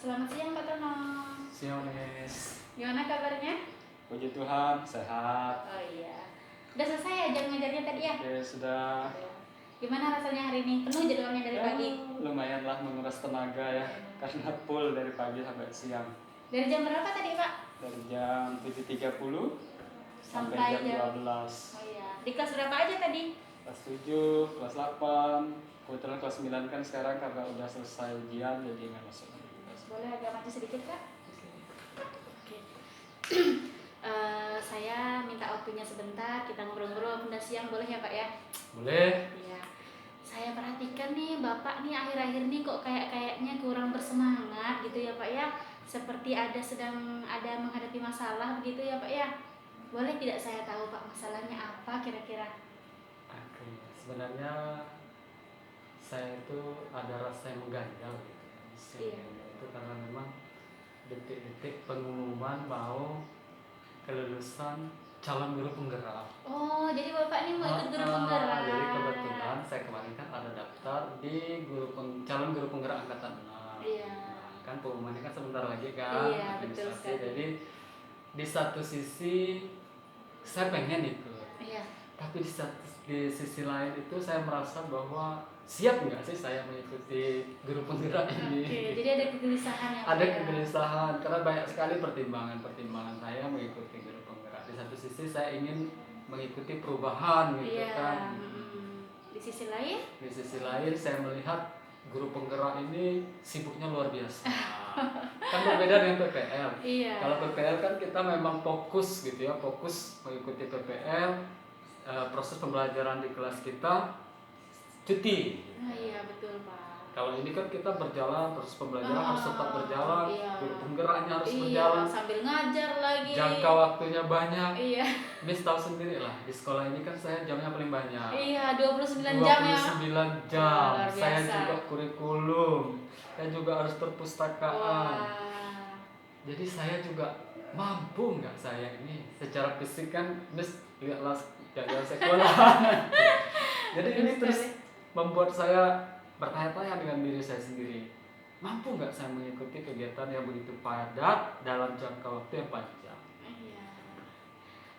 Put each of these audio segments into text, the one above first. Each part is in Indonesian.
Selamat siang Pak Tono. Siang, Miss. Gimana kabarnya? Puji Tuhan, sehat. Oh iya. Udah selesai ya jam ngajarnya tadi ya? Oke, sudah. Gimana rasanya hari ini? Penuh jadwalnya dari pagi? Lumayan lah menguras tenaga ya, karena full dari pagi sampai siang. Dari jam berapa tadi Pak? Dari jam 7.30 sampai jam 12. Oh iya. Di kelas berapa aja tadi? Kelas 7, kelas 8, kebetulan kelas 9 kan sekarang karena udah selesai ujian jadi nggak masuk lagi. Boleh agak maju sedikit Kak? Oke. Saya minta waktunya sebentar, kita ngobrol-ngobrol udah siang, boleh ya Pak ya? Boleh. Iya. Saya perhatikan nih Bapak nih akhir-akhir ini kok kayaknya kurang bersemangat gitu ya Pak ya. Seperti sedang ada menghadapi masalah begitu ya Pak ya. Boleh tidak saya tahu Pak masalahnya apa kira-kira? Oke, sebenarnya saya itu ada rasa yang mengganjal gitu. Iya. Itu karena memang detik-detik pengumuman mau kelulusan calon guru penggerak. Oh, jadi Bapak ini mau ikut guru penggerak. Jadi kebetulan saya kemarin kan ada daftar di calon guru penggerak angkatan 6. Iya. Kan pengumumannya kan sebentar lagi kan. Iya, betul sekali. Jadi di satu sisi saya pengen ikut. Iya. Tapi di sisi lain itu saya merasa bahwa siap nggak sih saya mengikuti guru penggerak ini? Oke, jadi ada kegelisahan ya Pak Ada ya? kegelisahan karena banyak sekali pertimbangan saya mengikuti guru penggerak. Di satu sisi saya ingin mengikuti perubahan gitu Iya. kan. Di sisi lain? Di sisi lain saya melihat guru penggerak ini sibuknya luar biasa. Kan berbeda dengan PPL. Iya. Kalau PPL kan kita memang fokus gitu ya, fokus mengikuti PPL, proses pembelajaran di kelas kita cuti. Nah, iya betul Pak. Kalau ini kan kita berjalan, proses pembelajaran harus tetap berjalan, iya. guru penggeraknya harus Iya, berjalan, sambil ngajar lagi. jangka waktunya banyak. Iya. Miss tahu sendiri lah, di sekolah ini kan saya jamnya paling banyak. Iya, 29 jam ya. 29 jam. Luar Saya biasa. juga kurikulum. Saya juga harus perpustakaan. Wah. Jadi saya juga mampu nggak saya ini secara fisik kan, Miss lihatlah jadwal sekolah. Jadi ini terus membuat saya bertanya-tanya dengan diri saya sendiri, mampu nggak saya mengikuti kegiatan yang begitu padat dalam jangka waktu yang panjang? Iya.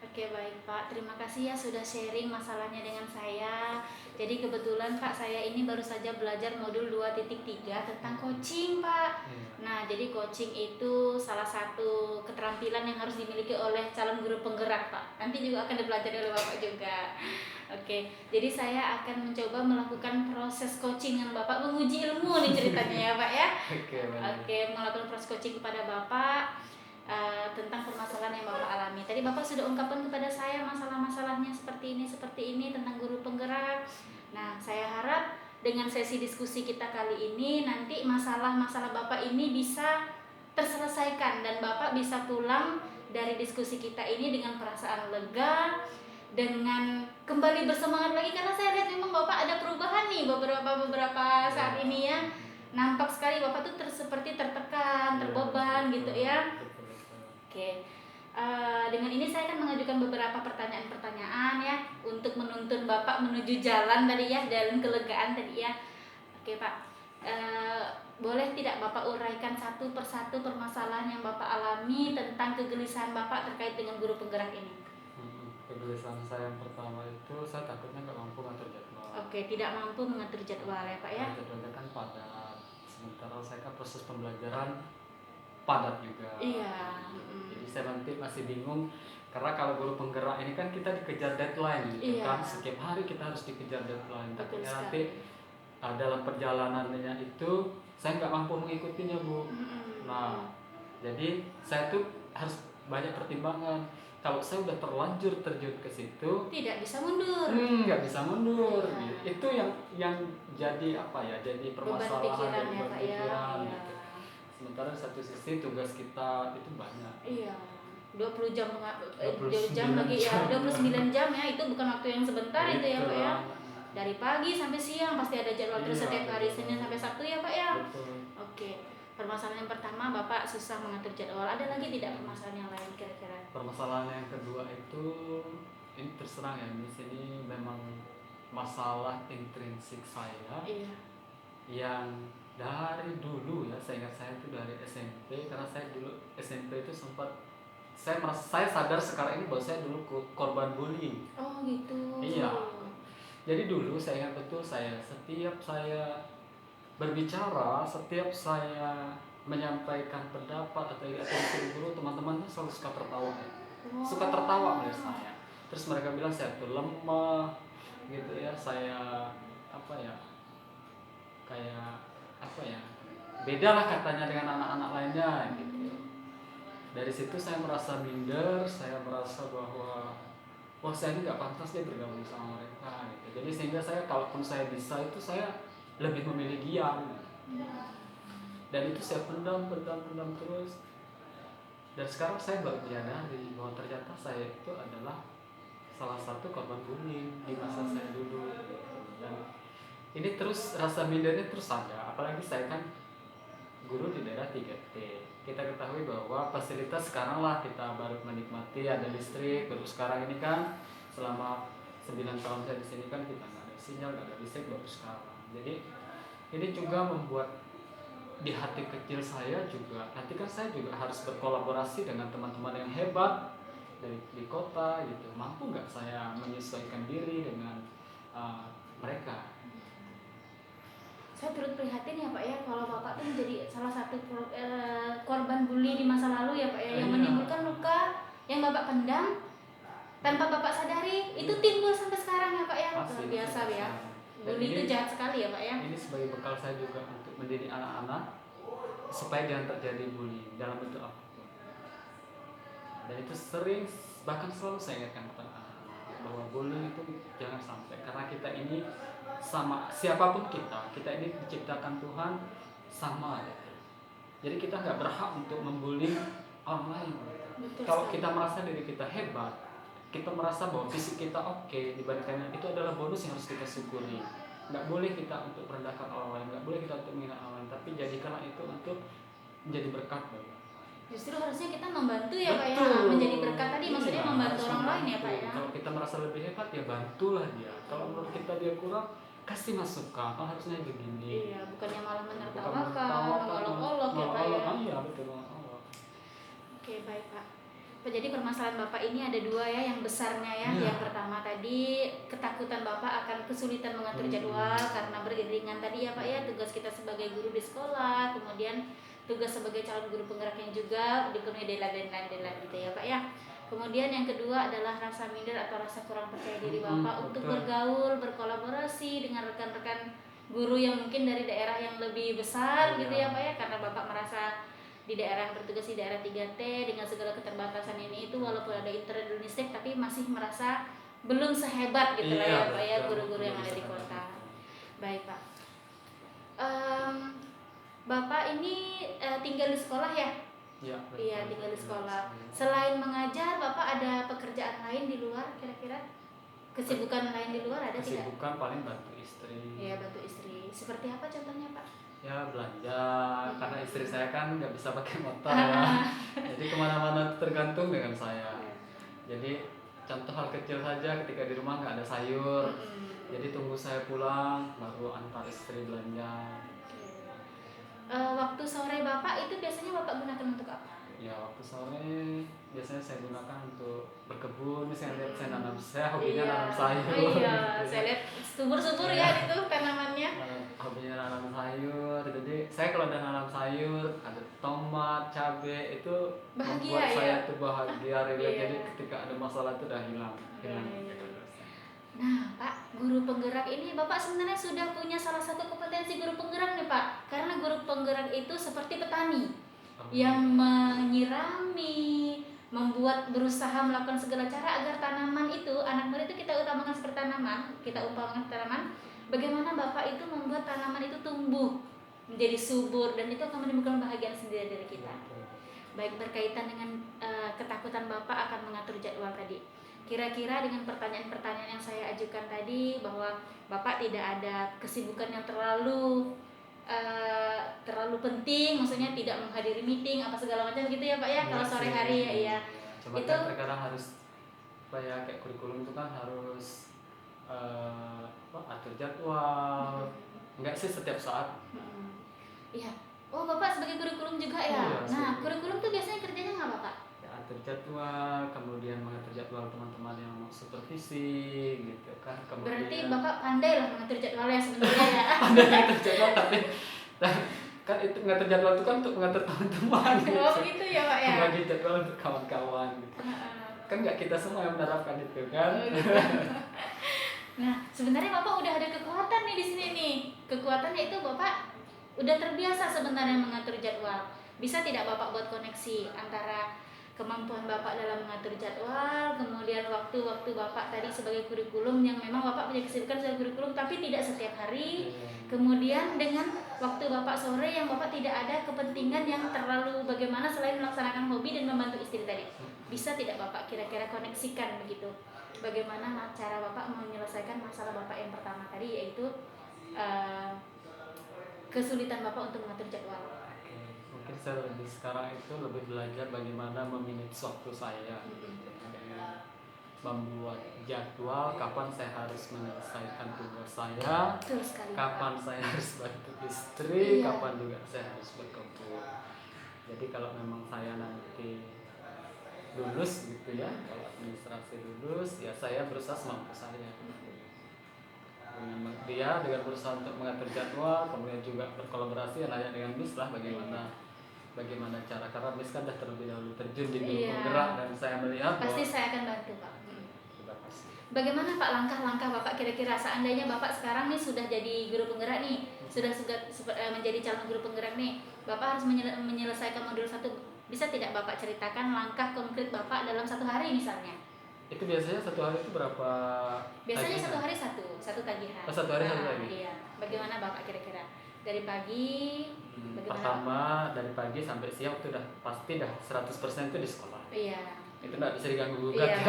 Oke baik Pak, terima kasih ya sudah sharing masalahnya dengan saya. Jadi kebetulan Pak, saya ini baru saja belajar modul 2.3 tentang coaching Pak. Nah, jadi coaching itu salah satu keterampilan yang harus dimiliki oleh calon guru penggerak Pak. Nanti juga akan dipelajari oleh Bapak juga. Oke, jadi saya akan mencoba melakukan proses coaching dengan Bapak, menguji ilmu nih ceritanya ya Pak ya. Oke, melakukan proses coaching kepada Bapak tentang permasalahan yang Bapak alami. Tadi Bapak sudah ungkapkan kepada saya masalah-masalahnya seperti ini tentang guru penggerak. Nah, saya harap dengan sesi diskusi kita kali ini nanti masalah-masalah Bapak ini bisa terselesaikan dan Bapak bisa pulang dari diskusi kita ini dengan perasaan lega, dengan kembali bersemangat lagi, karena saya lihat memang Bapak ada perubahan nih beberapa saat ini ya. Nampak sekali Bapak tuh seperti tertekan, terbeban gitu ya. Oke. Dengan ini saya akan mengajukan beberapa pertanyaan-pertanyaan ya untuk menuntun Bapak menuju jalan tadi ya, jalan kelegaan tadi ya. Oke Pak, boleh tidak Bapak uraikan satu persatu permasalahan yang Bapak alami tentang kegelisahan Bapak terkait dengan guru penggerak ini? Kegelisahan saya yang pertama itu saya takutnya nggak mampu ngatur jadwal. Oke, tidak mampu mengatur jadwal ya Pak ya. Jadwalnya kan padat, sementara saya kan proses pembelajaran padat juga. Iya. Jadi saya nanti masih bingung karena kalau guru penggerak ini kan kita dikejar deadline gitu kan, setiap hari kita harus dikejar deadline. Tapi nanti dalam perjalanannya itu saya nggak mampu mengikutinya Bu. Nah, jadi saya tuh harus banyak pertimbangan. Kalau saya udah terlanjur terjun ke situ, tidak bisa mundur. Nggak bisa mundur. Iya. Itu yang jadi apa ya? Jadi permasalahan, Beban pikiran ya Pak ya. gitu. Sementara satu sisi tugas kita itu banyak. Iya. 20 jam 29 jam lagi ya, 29 jam ya, itu bukan waktu yang sebentar itu ya Pak ya. Dari pagi sampai siang pasti ada jadwal terus setiap hari, Senin sampai Sabtu ya Pak ya. Betul. Oke. Permasalahan yang pertama Bapak susah mengatur jadwal. Ada lagi tidak permasalahan yang lain kira-kira? Permasalahan yang kedua itu ini terserang ya, di sini memang masalah intrinsik saya. Iya. Yang dari dulu ya, saya ingat saya itu dari SMP karena saya dulu SMP itu sempat saya sadar sekarang ini bahwa saya dulu korban bullying. Oh gitu. Iya. Jadi dulu saya ingat betul, setiap saya berbicara, setiap saya menyampaikan pendapat atau disuruh guru, teman-teman tuh selalu suka tertawa. Wow. Suka tertawa melihat saya. Terus mereka bilang saya tuh lemah gitu ya, saya apa ya, kayak apa ya, beda lah katanya dengan anak-anak lainnya gitu. Dari situ saya merasa minder, saya merasa bahwa wah saya ini nggak pantas deh bergabung sama mereka gitu. Jadi sehingga saya kalaupun saya bisa itu saya lebih memilih diam. Dan itu saya pendam terus. Dan sekarang saya baru menyadari bahwa ternyata saya itu adalah salah satu korban bullying di masa saya dulu. Dan ini terus rasa mindernya terus ada, apalagi saya kan guru di daerah 3T. Kita ketahui bahwa fasilitas sekarang lah kita baru menikmati, ada listrik, baru sekarang ini kan selama 9 tahun saya di sini kan kita nggak ada sinyal, nggak ada listrik baru sekarang. Jadi ini juga membuat di hati kecil saya juga, nanti kan saya juga harus berkolaborasi dengan teman-teman yang hebat di kota gitu. Mampu nggak saya menyesuaikan diri dengan mereka? Saya turut prihatin ya Pak ya, kalau Bapak tuh menjadi salah satu korban bully di masa lalu ya Pak ya, yang menimbulkan luka yang Bapak pendam tanpa Bapak sadari, itu timbul sampai sekarang ya Pak ya. Luar biasa ya. Bully itu jahat sekali ya Pak ya. Ini sebagai bekal saya juga untuk mendidik anak-anak supaya jangan terjadi bullying dalam bentuk apapun. Dan itu sering, bahkan selalu saya ingatkan kepada anak-anak bahwa bullying itu jangan sampai, karena kita ini sama siapapun kita ini diciptakan Tuhan sama ya. Jadi kita nggak berhak untuk membuli orang lain. Kalau kita merasa diri kita hebat, kita merasa bahwa fisik kita oke dibandingkan itu adalah bonus yang harus kita syukuri. Nggak boleh kita untuk merendahkan orang lain, nggak boleh kita untuk menghina orang lain, tapi jadikanlah itu untuk menjadi berkat bagi. Justru harusnya kita membantu ya Pak ya, menjadi berkat tadi, maksudnya membantu orang lain ya Pak ya. Kalau kita merasa lebih hebat ya bantulah dia. Kalau menurut kita dia kurang, kasih masukan, harusnya begini. Iya, bukannya malah menertawakan, mengolok-olok ya Pak ya. Iya betul, mengolok. Oke baik Pak. Jadi permasalahan Bapak ini ada dua ya, yang besarnya ya. Yang pertama tadi ketakutan Bapak akan kesulitan mengatur jadwal karena beriringan tadi ya Pak ya, tugas kita sebagai guru di sekolah, kemudian tugas sebagai calon guru penggerak yang juga dipenuhi deadline gitu ya Pak ya. Kemudian yang kedua adalah rasa minder atau rasa kurang percaya diri Bapak untuk bergaul, berkolaborasi dengan rekan-rekan guru yang mungkin dari daerah yang lebih besar gitu ya Pak ya, karena Bapak merasa di daerah bertugas di daerah 3T dengan segala keterbatasan ini itu walaupun ada internet dan listrik tapi masih merasa belum sehebat gitu lah ya Pak ya guru-guru yang ada di kota. Baik Pak. Bapak ini tinggal di sekolah ya? Iya, tinggal di sekolah. Selain mengajar, Bapak ada pekerjaan lain di luar kira-kira? Kesibukan lain di luar ada tidak? Kesibukan paling bantu istri. Iya, bantu istri. Seperti apa contohnya Pak? Ya belanja, karena istri saya kan nggak bisa pakai motor ya. Jadi kemana-mana tergantung dengan saya. Jadi contoh hal kecil saja, ketika di rumah nggak ada sayur, jadi tunggu saya pulang baru antar istri belanja. Waktu sore Bapak itu biasanya Bapak gunakan untuk apa? Ya waktu sore biasanya saya gunakan untuk berkebun. Misalnya lihat saya nanam, saya hobinya nanam sayur. Iya, saya lihat subur-subur ya itu tanamannya. Hobinya nanam sayur. Jadi saya kalau udah nanam sayur, ada tomat, cabai, itu bahagia, membuat saya ya? tuh bahagia, rileks. Jadi ketika ada masalah itu udah hilang. Nah Pak, guru penggerak ini Bapak sebenarnya sudah punya salah satu kompetensi guru penggerak nih Pak. Karena guru penggerak itu seperti petani yang menyirami, membuat berusaha melakukan segala cara agar tanaman itu, anak muda itu kita utamakan seperti tanaman, kita umpamakan tanaman. Bagaimana Bapak itu membuat tanaman itu tumbuh menjadi subur dan itu akan menimbulkan bahagia sendiri dari kita. Baik berkaitan dengan ketakutan Bapak akan mengatur jadwal tadi. Kira-kira dengan pertanyaan-pertanyaan yang saya ajukan tadi bahwa Bapak tidak ada kesibukan yang terlalu penting, maksudnya tidak menghadiri meeting apa segala macam gitu ya Pak ya, kalau sore hari ya. Cuma itu kan terkadang harus kayak kurikulum itu kan harus atur jadwal. Enggak sih setiap saat. Iya. Oh Bapak sebagai kurikulum juga ya. Nah jadwal, kemudian mengatur jadwal teman-teman yang mau supervisi gitu kan. Kemudian berarti Bapak pandai lah mengatur jadwalnya sebenarnya ya. pandai mengatur jadwal, tapi kan itu mengatur jadwal itu kan untuk mengatur teman-teman gitu. Oh gitu ya Pak ya. Membagi jadwal untuk kawan-kawan gitu. Kan nggak kita semua yang menerapkan itu kan. Oh, gitu. Nah, sebenarnya Bapak udah ada kekuatan nih di sini nih. Kekuatannya itu Bapak udah terbiasa sebenarnya mengatur jadwal. Bisa tidak Bapak buat koneksi antara kemampuan Bapak dalam mengatur jadwal, kemudian waktu-waktu Bapak tadi sebagai kurikulum yang memang Bapak punya kesibukan sebagai kurikulum tapi tidak setiap hari, kemudian dengan waktu Bapak sore yang Bapak tidak ada kepentingan yang terlalu bagaimana selain melaksanakan hobi dan membantu istri tadi. Bisa tidak Bapak kira-kira koneksikan begitu? Bagaimana cara Bapak menyelesaikan masalah Bapak yang pertama tadi, yaitu kesulitan Bapak untuk mengatur jadwal? Mungkin saya lebih sekarang itu lebih belajar bagaimana memanage waktu saya, dengan membuat jadwal kapan saya harus menyelesaikan tugas saya, kapan saya harus bantu istri, kapan juga saya harus berkebun. Jadi kalau memang saya nanti lulus gitu ya, kalau administrasi lulus ya saya berusaha semampu saya. Dia dengan berusaha untuk mengatur jadwal, kemudian juga berkolaborasi dengan BIS lah bagaimana cara, karena BIS kan sudah terlebih dahulu terjun di dunia penggerak dan saya melihat pasti saya akan bantu Pak. Bagaimana Pak langkah-langkah Bapak kira-kira seandainya Bapak sekarang nih sudah jadi guru penggerak nih, sudah menjadi calon guru penggerak nih, Bapak harus menyelesaikan modul 1, bisa tidak Bapak ceritakan langkah konkret Bapak dalam 1 hari misalnya? Itu biasanya 1 hari itu berapa? Biasanya tagihan? 1 hari satu tagihan. 1 hari 1 tagihan. Iya. Bagaimana Bapak kira-kira? Dari pagi? Pertama dari pagi sampai siang itu udah pasti dah 100% itu di sekolah. Iya. Itu nggak bisa diganggu gugat ya,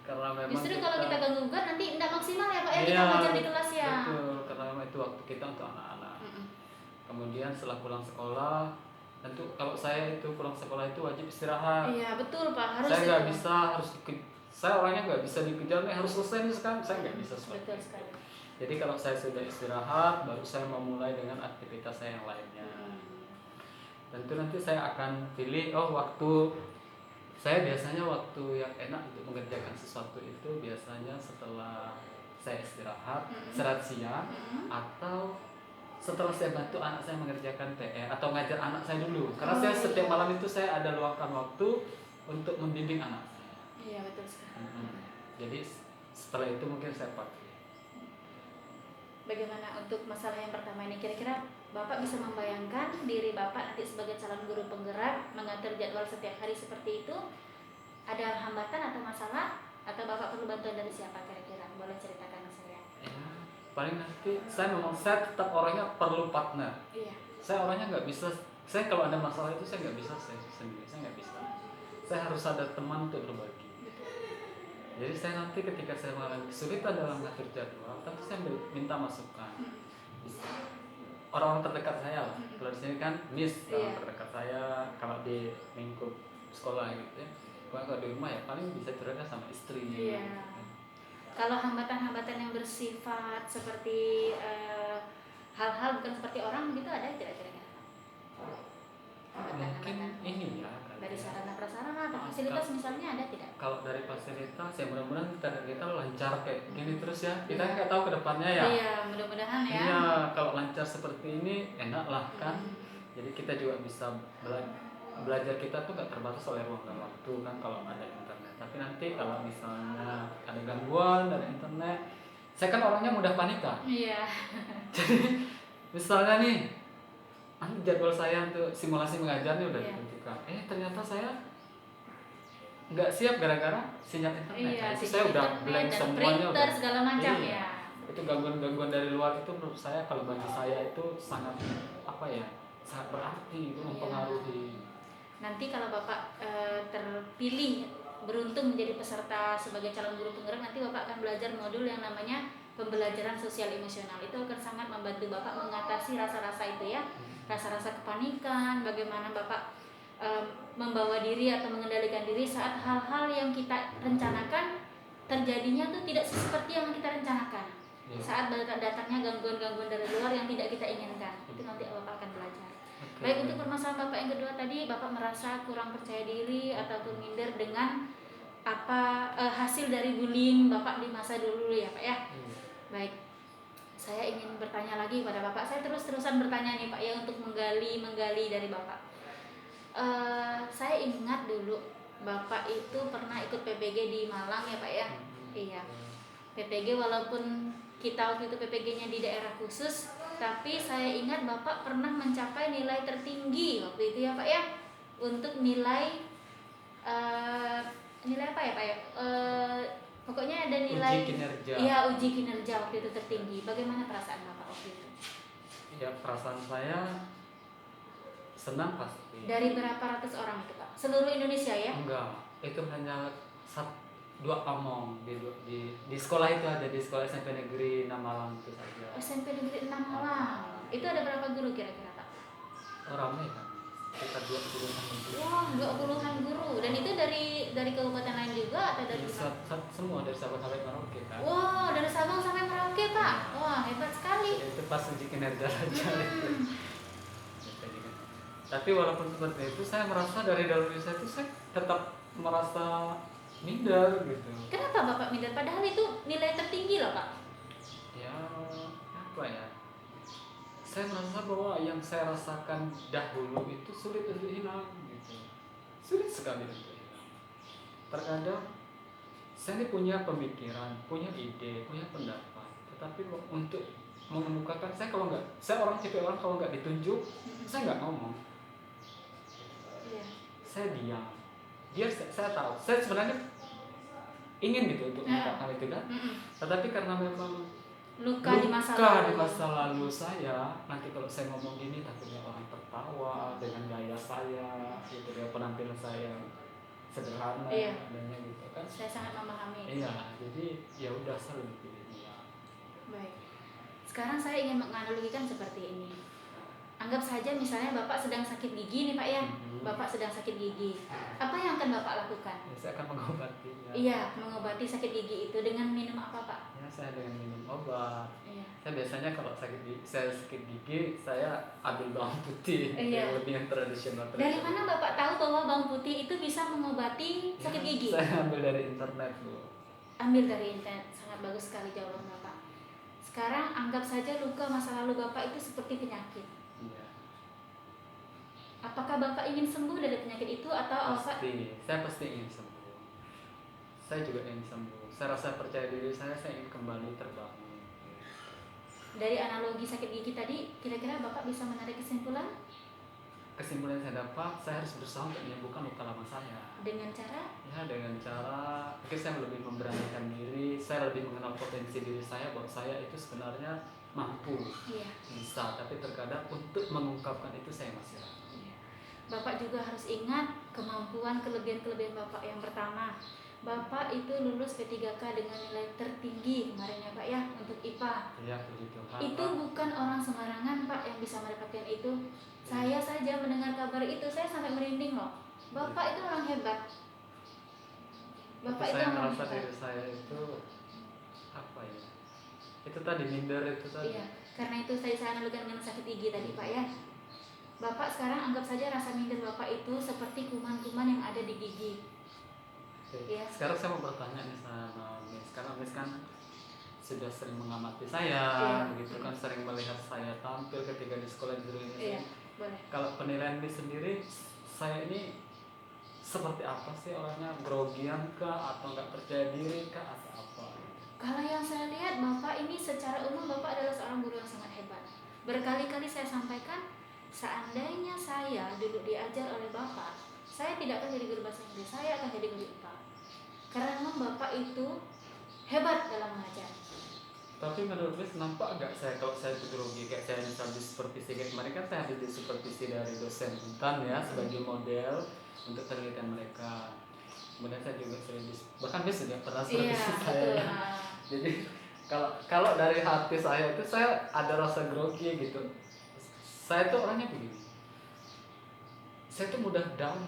karena memang justru kalau kita ganggu gugat nanti tidak maksimal ya Pak ya, kita belajar di kelas ya. Betul, karena memang itu waktu kita untuk anak-anak. Kemudian setelah pulang sekolah, tentu kalau saya itu pulang sekolah itu wajib istirahat. Iya betul Pak, harus. Saya nggak bisa saya orangnya nggak bisa dikejar nih harus selesai nih sekarang, saya nggak bisa seperti betul sekali. Jadi kalau saya sudah istirahat, baru saya memulai dengan aktivitas saya yang lainnya. Tentu nanti saya akan pilih waktu. Saya biasanya waktu yang enak untuk mengerjakan sesuatu itu biasanya setelah saya istirahat, istirahat siang, atau setelah saya bantu anak saya mengerjakan PR atau ngajar anak saya dulu. Karena saya setiap malam itu saya ada luangkan waktu untuk membimbing anak saya. Iya betul sekali. Jadi setelah itu mungkin saya pakai. Bagaimana untuk masalah yang pertama ini, kira-kira Bapak bisa membayangkan diri Bapak nanti sebagai calon guru penggerak mengatur jadwal setiap hari seperti itu? Ada hambatan atau masalah? Atau Bapak perlu bantuan dari siapa kira-kira? Boleh ceritakan ke saya. Paling nanti saya tetap orangnya perlu partner. Iya. Saya orangnya nggak bisa. Saya kalau ada masalah itu saya nggak bisa saya sendiri. Saya nggak bisa. Saya harus ada teman untuk berbagi. Jadi saya nanti ketika saya mengalami kesulitan dalam mengatur jadwal, tentu saya minta masukan. Orang-orang terdekat saya lah. Kalau di sini kan Miss orang terdekat saya, kalau di lingkup sekolah gitu ya. Kalau di rumah ya paling bisa curhatnya sama istri. Iya. Kalau hambatan-hambatan yang bersifat seperti hal-hal bukan seperti orang gitu ada tidak kira-kira? Mungkin ini ya. Dari sarana prasarana atau fasilitas misalnya ada tidak? Kalau dari fasilitas ya mudah-mudahan kita lancar kayak gini terus ya. Kita nggak tahu ke depannya ya. Iya, mudah-mudahan ya. Iya, kalau lancar seperti ini enak lah kan. Jadi kita juga bisa belajar kita tuh nggak terbatas oleh ruang dan waktu kan kalau ada internet. Tapi nanti kalau misalnya ada gangguan dari internet, saya kan orangnya mudah panikan. Iya. Jadi misalnya nih, jadwal saya untuk simulasi mengajar nih udah ditentukan. Ternyata saya nggak siap gara-gara sinyal internet. Iya, itu saya udah blank semuanya. Printer segala macam ya. Itu gangguan-gangguan dari luar itu menurut saya kalau bagi saya itu sangat sangat berarti, itu mempengaruhi. Nanti kalau Bapak terpilih beruntung menjadi peserta sebagai calon guru penggerak, nanti Bapak akan belajar modul yang namanya pembelajaran sosial emosional. Itu akan sangat membantu Bapak mengatasi rasa-rasa itu ya, rasa-rasa kepanikan, bagaimana Bapak membawa diri atau mengendalikan diri saat hal-hal yang kita rencanakan terjadinya tuh tidak seperti yang kita rencanakan. Saat datangnya gangguan-gangguan dari luar yang tidak kita inginkan, itu nanti Bapak akan belajar. Baik, untuk permasalahan Bapak yang kedua tadi, Bapak merasa kurang percaya diri ataupun minder dengan hasil dari bullying Bapak di masa dulu ya Pak ya. Baik, saya ingin bertanya lagi pada Bapak. Saya terus-terusan bertanya nih Pak ya, untuk menggali dari Bapak. Saya ingat dulu Bapak itu pernah ikut PPG di Malang ya Pak ya. Iya, PPG, walaupun kita waktu itu PPG-nya di daerah khusus, tapi saya ingat Bapak pernah mencapai nilai tertinggi waktu itu ya Pak ya, untuk nilai apa ya Pak ya, pokoknya ada nilai uji kinerja. Iya, uji kinerja waktu itu tertinggi. Bagaimana perasaan Bapak waktu itu? Ya, perasaan saya senang pasti. Dari berapa ratus orang itu Pak? Seluruh Indonesia ya? Enggak, itu hanya 2 among di sekolah itu aja, di sekolah SMP Negeri 6 Malang itu saja. SMP Negeri 6 Malang. Itu ada berapa guru kira-kira Pak? Ramai kan, sekitar 20-an guru. Wah, 20-an guru. Dan itu dari kabupaten lain juga atau dari semua, dari Sabang sampai Merauke kan. Wow, dari Sabang sampai Merauke Pak. Wah, hebat sekali. Itu pas uji kinerja saja. Tapi walaupun seperti itu, saya merasa dari dalam diri saya itu saya tetap merasa minder gitu. Kenapa Bapak minder? Padahal itu nilai tertinggi loh Pak. Ya, apa ya? Saya merasa bahwa yang saya rasakan dahulu itu sulit untuk hilang gitu. Sulit sekali untuk hilang. Terkadang saya ini punya pemikiran, punya ide, punya pendapat, tetapi untuk mengemukakan, saya orang tipe orang kalau nggak ditunjuk, saya nggak ngomong. Saya diam. Saya tahu. Saya sebenarnya ingin gitu untuk mengungkapkan itu kan. Tetapi karena memang luka di masa lalu saya, nanti kalau saya ngomong gini takutnya orang tertawa dengan gaya saya, gitu ya, penampilan saya sederhana, adanya gitu kan. Saya sangat memahami. Iya, jadi ya udah saya lebih pilih dia. Baik. Sekarang saya ingin menganalogikan seperti ini. Anggap saja misalnya Bapak sedang sakit gigi nih Pak ya. Bapak sedang sakit gigi. Apa yang akan Bapak lakukan? Ya, saya akan mengobatinya. Iya, mengobati sakit gigi itu dengan minum apa Pak? Ya, saya dengan minum obat. Iya. Saya biasanya kalau sakit gigi, saya ambil bawang putih. Iya. Yang lebih tradisional. Dari mana Bapak tahu bahwa bawang putih itu bisa mengobati sakit gigi? Saya ambil dari internet Bu. Ambil dari internet, sangat bagus sekali jawaban Bapak. Sekarang anggap saja luka masa lalu Bapak itu seperti penyakit. Iya. Apakah Bapak ingin sembuh dari penyakit itu atau saya pasti ingin sembuh. Saya juga ingin sembuh. Saya rasa percaya diri saya ingin kembali terbangun. Dari analogi sakit gigi tadi, kira-kira Bapak bisa menarik kesimpulan? Kesimpulan yang saya dapat, saya harus berusaha untuk menyembuhkan luka lama saya. Dengan cara? Ya, dengan cara mungkin saya lebih memberanikan diri, saya lebih mengenal potensi diri saya bahwa saya itu sebenarnya mampu, bisa, tapi terkadang untuk mengungkapkan itu saya masih ragu. Bapak juga harus ingat kemampuan kelebihan Bapak. Yang pertama, Bapak itu lulus P3K dengan nilai tertinggi kemarin ya Pak ya, untuk IPA. Ya, puji Tuhan. Itu bukan orang sembarangan Pak yang bisa mendapatkan itu. Saya saja mendengar kabar itu, saya sampai merinding loh. Bapak itu orang hebat. Bapak itu saya orang merasa hebat. diri saya itu apa ya? Itu tadi minder itu tadi. Iya, karena itu saya analogikan dengan sakit gigi tadi Pak ya. Bapak sekarang anggap saja rasa minder Bapak itu seperti kuman-kuman yang ada di gigi. Ya. Sekarang saya mau bertanya nih sama Miss. Karena Miss kan sudah sering mengamati saya, begitu kan, sering melihat saya tampil ketika di sekolah di Indonesia. Iya, boleh. Kalau penilaian Miss sendiri, saya ini seperti apa sih orangnya? Grogian kah, atau nggak percaya diri kah, atau apa? Kalau yang saya lihat Bapak ini secara umum Bapak adalah seorang guru yang sangat hebat. Berkali-kali saya sampaikan, seandainya saya dulu diajar oleh Bapak, saya tidak akan jadi guru bahasa Inggris, saya akan jadi guru IPA. Karena memang Bapak itu hebat dalam mengajar. Tapi menurut Miss, nampak nggak kalau saya itu grogi, kayak saya misalnya di supervisi, kayak kemarin kan saya habis di supervisi dari dosen Untan ya, sebagai model untuk penelitian mereka. Kemudian saya juga sering bahkan Miss juga pernah supervisi saya. Jadi kalau dari hati saya itu saya ada rasa grogi gitu. Saya tuh orangnya begini, saya tuh mudah down,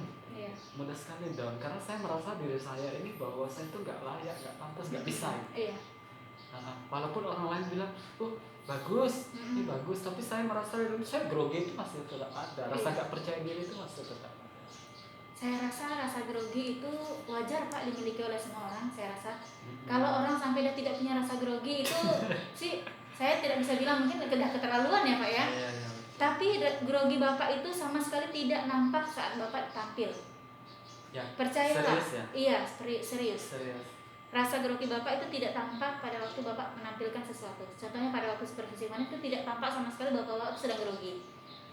mudah sekali down, karena saya merasa diri saya ini bahwa saya tuh nggak layak, nggak pantas, nggak bisa. Walaupun orang lain bilang, bagus, ini bagus, tapi saya merasa saya grogi itu masih tetap ada, rasa Iya. gak percaya diri itu masih tetap ada. Saya rasa grogi itu wajar Pak dimiliki oleh semua orang. Saya rasa kalau orang sampai dia tidak punya rasa grogi itu sih saya tidak bisa bilang, mungkin sudah keterlaluan ya Pak ya. Iya, iya. Tapi grogi Bapak itu sama sekali tidak nampak saat Bapak tampil. Ya, Percayalah. serius ya? Iya, serius. Serius. Rasa grogi Bapak itu tidak tampak pada waktu Bapak menampilkan sesuatu. Contohnya pada waktu supervisi mana itu tidak tampak sama sekali Bapak sedang grogi.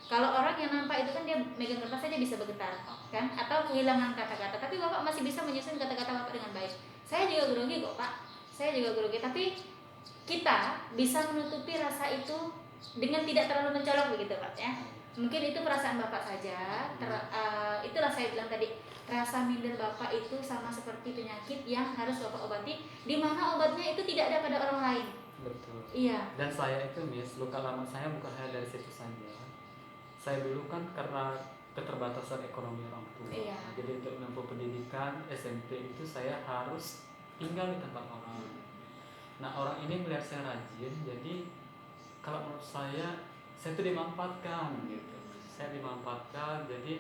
Kalau orang yang nampak itu kan dia megang kertas saja bisa bergetar, kan? Atau kehilangan kata-kata. Tapi Bapak masih bisa menyusun kata-kata Bapak dengan baik. Saya juga grogi kok Pak. Saya juga grogi. Tapi kita bisa menutupi rasa itu dengan tidak terlalu mencolok begitu Pak ya. Mungkin itu perasaan Bapak saja. Itulah saya bilang tadi, rasa minder Bapak itu sama seperti penyakit yang harus Bapak obati, di mana obatnya itu tidak ada pada orang lain. Betul. Iya. Dan saya itu Miss, luka lama saya bukan hanya dari situ saja. Saya dulu kan karena keterbatasan ekonomi orang tua. Iya. Jadi untuk menempuh pendidikan SMP itu saya harus tinggal di tempat orang. Nah, orang ini melihat saya rajin, jadi kalau menurut saya itu dimanfaatkan gitu. Saya dimanfaatkan, jadi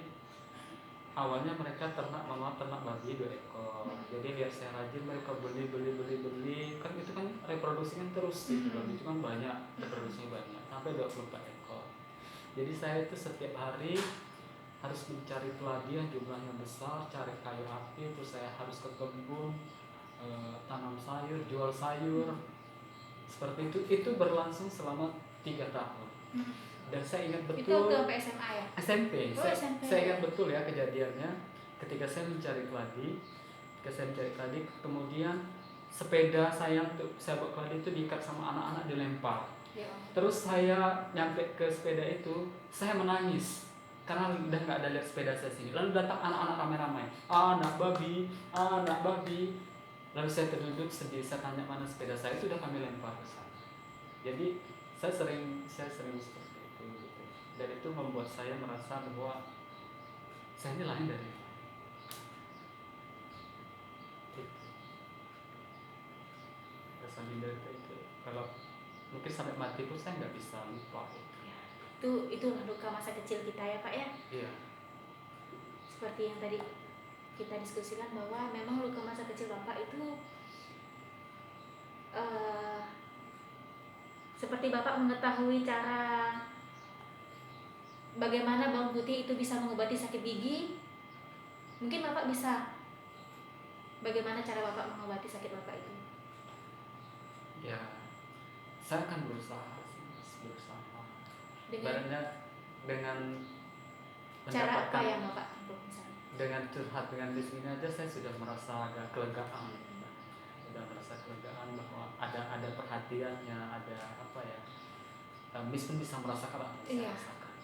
awalnya mereka ternak babi 2 ekor. Jadi lihat saya rajin, mereka beli, kan itu kan reproduksi kan terus gitu. Babi itu kan banyak, reproduksinya banyak, sampai 24 ekor. Jadi saya itu setiap hari harus mencari keladi yang jumlahnya besar, cari kayu api, terus saya harus ke kebun, tanam sayur, jual sayur, seperti itu. Itu berlangsung selama 3 tahun. Dan saya ingat betul. Itu waktu SMA ya? SMP. SMP. Saya ingat betul ya kejadiannya. Ketika saya mencari keladi, kemudian sepeda saya untuk saya bawa keladi itu diikat sama anak-anak, dilempar. Ya. Terus saya nyampe ke sepeda itu, saya menangis karena udah nggak ada lihat sepeda saya sini. Lalu datang anak-anak ramai-ramai, anak babi. Lalu saya terduduk sedih, saya tanya mana sepeda saya, itu udah kami lempar ke sana. Jadi saya sering seperti itu gitu. Dan itu membuat saya merasa bahwa saya ini lain dari itu. Rasa minder itu kalau mungkin sampai mati pun saya nggak bisa lupa. Ya. Itu luka masa kecil kita ya Pak ya. Iya. Seperti yang tadi kita diskusikan bahwa memang luka masa kecil Bapak itu seperti Bapak mengetahui cara bagaimana bawang putih itu bisa mengobati sakit gigi, mungkin Bapak bisa bagaimana cara Bapak mengobati sakit Bapak itu. Ya, saya akan berusaha. Dengan cara apa yang Bapak tempuh misalnya? Dengan curhat dengan di sini aja saya sudah merasa agak kelegaan. Sudah merasa kelegaan bahwa ada perhatiannya, ada apa ya? Miss pun bisa merasakan apa yang saya rasakan.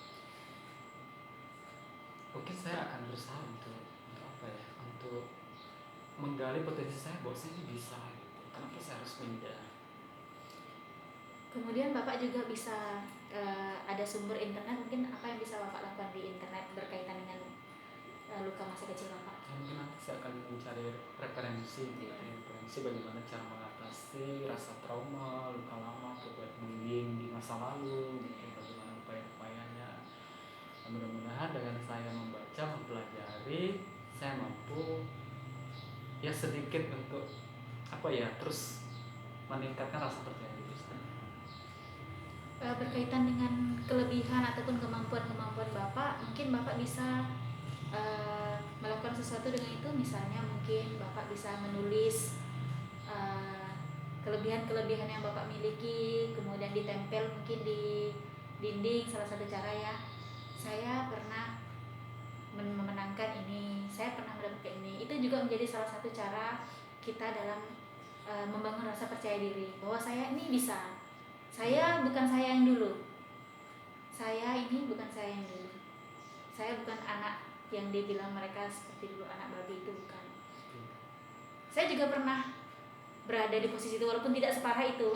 Mungkin saya akan berusaha untuk apa ya? Untuk menggali potensi saya bahwa saya ini bisa gitu. Kenapa saya harus minder? Kemudian Bapak juga bisa ada sumber internet, mungkin apa yang bisa Bapak lakukan di internet berkaitan dengan luka masa kecil Bapak? Mungkin nanti saya akan mencari referensi bagaimana cara mengatasi rasa trauma, luka lama, bullying di masa lalu, bagaimana upaya-upayanya. Mudah-mudahan dengan saya membaca, mempelajari, saya mampu ya sedikit untuk apa ya, terus meningkatkan rasa percaya diri saya. Berkaitan dengan kelebihan ataupun kemampuan Bapak, mungkin Bapak bisa melakukan sesuatu dengan itu. Misalnya mungkin Bapak bisa menulis kelebihan-kelebihan yang Bapak miliki, kemudian ditempel mungkin di dinding. Salah satu cara ya, saya pernah memenangkan ini, saya pernah mendapatkan ini. Itu juga menjadi salah satu cara kita dalam membangun rasa percaya diri bahwa saya ini bisa. Saya bukan saya yang dulu. Saya ini bukan saya yang dulu. Saya bukan anak yang dibilang mereka seperti dulu anak babi, itu bukan. Saya juga pernah berada di posisi itu walaupun tidak separah itu.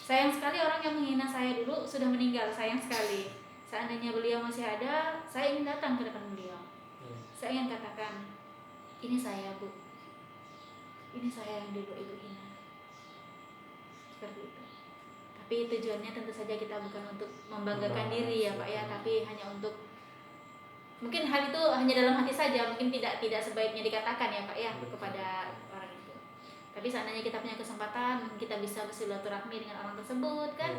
Sayang sekali orang yang menghina saya dulu sudah meninggal, sayang sekali. Seandainya beliau masih ada, saya ingin datang ke depan beliau. Saya ingin katakan, ini saya Bu, ini saya yang dulu Ibu hina. Seperti itu. Tapi tujuannya tentu saja kita bukan untuk membanggakan diri ya Pak ya, tapi hanya untuk mungkin hal itu hanya dalam hati saja, mungkin tidak sebaiknya dikatakan ya Pak ya kepada orang itu. Tapi seandainya kita punya kesempatan, mungkin kita bisa bersilaturahmi dengan orang tersebut kan,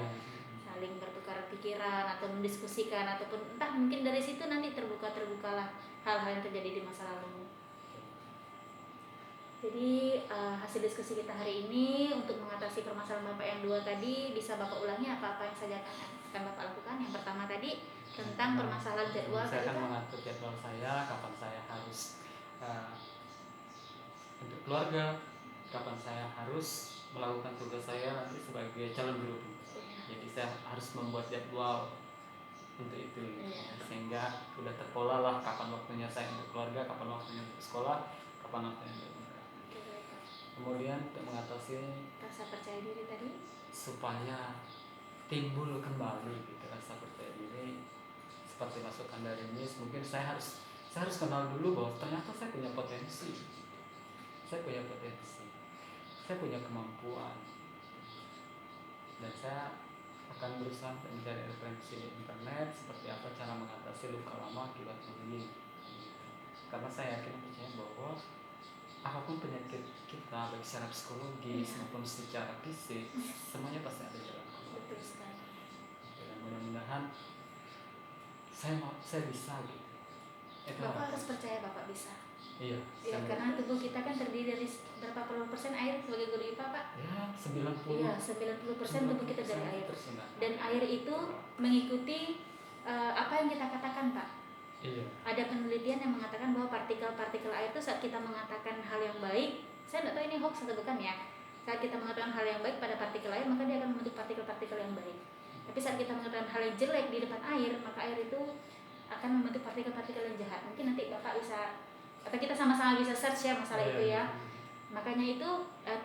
saling bertukar pikiran atau mendiskusikan, ataupun entah mungkin dari situ nanti terbukalah hal-hal yang terjadi di masa lalu. Jadi hasil diskusi kita hari ini untuk mengatasi permasalahan Bapak yang 2 tadi, bisa Bapak ulangi apa-apa yang saja akan Bapak lakukan. Yang pertama tadi tentang permasalahan jadwal. Saya akan mengatur jadwal saya, kapan saya harus untuk keluarga, kapan saya harus melakukan tugas saya nanti sebagai calon guru. Jadi saya harus membuat jadwal untuk itu, sehingga sudah terpola lah kapan waktunya saya untuk keluarga, kapan waktunya untuk sekolah, kapan waktunya untuk kemudian untuk mengatasi rasa percaya diri tadi, supaya timbul kembali gitu rasa percaya diri seperti masukan dari Miss. Mungkin saya harus kenal dulu bahwa ternyata saya punya potensi, saya punya kemampuan, dan saya akan berusaha untuk mencari referensi di internet seperti apa cara mengatasi luka lama akibat bullying. Karena saya yakin percaya bahwa apapun penyakit kita, baik secara psikologis maupun secara fisik, semuanya pasti ada jalan keluar. Betul sekali. Dan mudah-mudahan saya bisa gitu. Bapak harus percaya Bapak bisa. Iya. Ya, karena tubuh kita kan terdiri dari berapa puluh persen air sebagai guru IPA Pak? Ya, 90. Iya, 90% tubuh kita dari air. Dan air itu mengikuti apa yang kita katakan Pak. Iya. Ada penelitian yang mengatakan bahwa partikel-partikel air itu saat kita mengatakan hal yang baik, saya tidak tahu ini hoax atau bukan ya, saat kita mengatakan hal yang baik pada partikel air, maka dia akan membentuk partikel-partikel yang baik. Tapi saat kita mengatakan hal yang jelek di depan air, maka air itu akan membentuk partikel-partikel yang jahat. Mungkin nanti Bapak bisa, atau kita sama-sama bisa search ya masalah itu ya. Makanya itu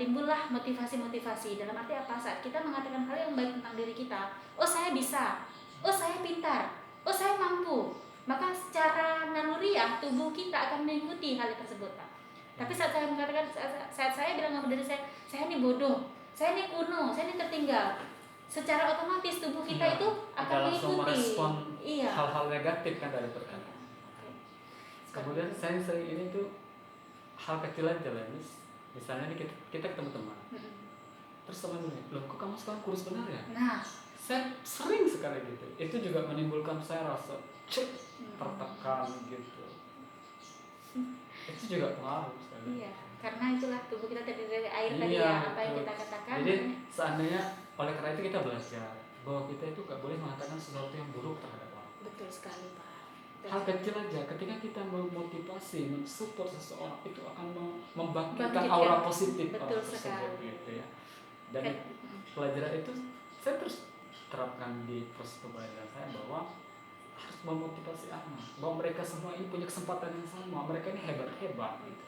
timbullah motivasi-motivasi. Dalam arti apa? Saat kita mengatakan hal yang baik tentang diri kita, oh saya bisa, oh saya pintar, oh saya mampu, maka secara naluriah tubuh kita akan mengikuti hal tersebut Pak. Tapi saat saya mengatakan, saat saya bilang sama diri saya ini bodoh, saya ini kuno, saya ini tertinggal, secara otomatis tubuh kita itu akan mengikuti hal-hal negatif kan dari perkataan. Kemudian saya sering ini tuh hal kecil aja lah, misalnya nih kita ketemu teman, terus teman bilang, loh kok kamu sekarang kurus benar ya? Nah, saya sering sekali gitu. Itu juga menimbulkan saya rasa tertekan gitu. Itu juga pengaruh sekali. Iya, karena itulah tubuh kita terdiri dari air tadi Iya, ya, apa yang kita katakan. Jadi seandainya oleh karena itu kita belajar bahwa kita itu gak boleh mengatakan sesuatu yang buruk terhadap orang. Betul sekali Pak. Hal kecil aja, ketika kita memotivasi, mensupport seseorang, itu akan membangkitkan aura positif orang tersebut gitu ya. Dan pelajaran itu saya terus terapkan di proses pembelajaran saya, bahwa harus memotivasi anak, bahwa mereka semua ini punya kesempatan yang sama, mereka ini hebat-hebat gitu.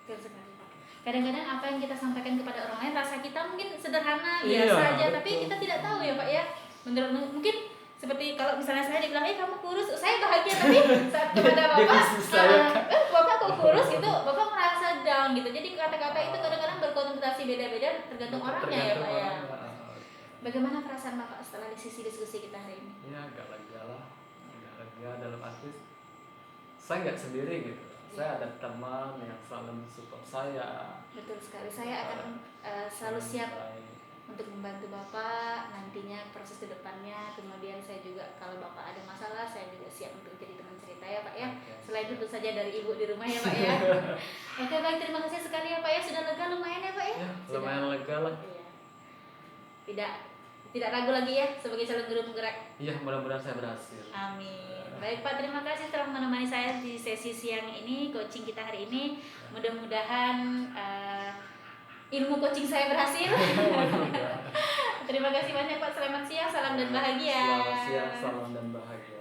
Betul sekali Pak. Kadang-kadang apa yang kita sampaikan kepada orang lain, rasa kita mungkin sederhana, biasa aja, tapi kita tidak tahu ya Pak ya. Mungkin seperti kalau misalnya saya dibilang, kamu kurus, saya bahagia, tapi saat kepada Bapak, Bapak kok kurus gitu, Bapak merasa down gitu. Jadi kata-kata itu kadang-kadang berkonotasi beda-beda tergantung orangnya ya Pak ya. Bagaimana perasaan Bapak setelah diskusi kita hari ini? Ya agak lega lah, dalam arti saya nggak sendiri gitu. Saya ada teman yang selalu mensupport saya. Betul sekali, saya akan selalu siap untuk membantu Bapak nantinya proses kedepannya. Kemudian saya juga kalau Bapak ada masalah, saya juga siap untuk jadi teman cerita ya Pak ya. Selain itu saja dari Ibu di rumah ya Pak ya. Oke baik, terima kasih sekali ya Pak ya, sudah lega lumayan ya Pak ya. Lumayan lega lah. Iya. Tidak ragu lagi ya sebagai calon guru penggerak. Iya, mudah-mudahan saya berhasil. Amin. Baik Pak, terima kasih telah menemani saya di sesi siang ini, coaching kita hari ini. Mudah-mudahan ilmu coaching saya berhasil. Terima kasih banyak Pak, selamat siang, salam dan bahagia. Selamat siang, salam dan bahagia.